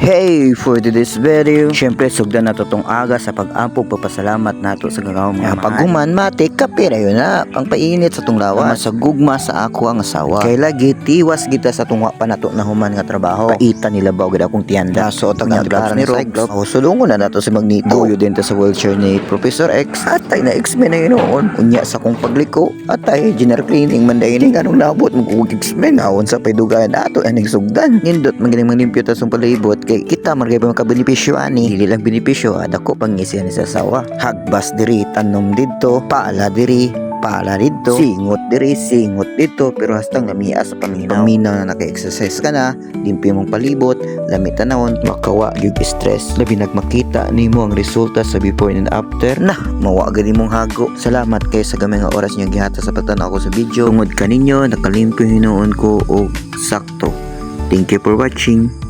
Hey, for today's video, syempre sugdan nato tong aga sa pag-ampog papasalamat nato sa gagawang mga paghuman matik kape na yun na pang painit sa tong lawas sa gugma sa ako ang asawa kay lagi tiwas kita sa tungwa pa nato na human nga trabaho paita nila baw gid akong tianda so tag gloves ni Rob sulungon na nato si Magneto buyo din ta sa wheelchair ni Professor X at tay na X-Men na yun unya sa kong pagliko at tay general cleaning man dahil anong nabot mo X-Men awon sa paydugan ato aning sugdan nindot magining manglimpyo ta sa palibot kay kita margay pa makabenepisyo ani dili lang benepisyo dako pangisihan ni sa sawa hagbas diri tanom didto paala diri paala didto singot diri singot dito pero hastang lamiya sa paminaw na naka-exercise ka na limpyo mong palibot lamit tanawon makawa gyud stress labi nagmakita nimo ang resulta sa before and after na mawa gani mong hago salamat kay sa gamay nga oras niyo gihata sa pagtanaw ko sa video tungod kaninyo nakalimpyo hinuon ko og sakto. Thank you for watching.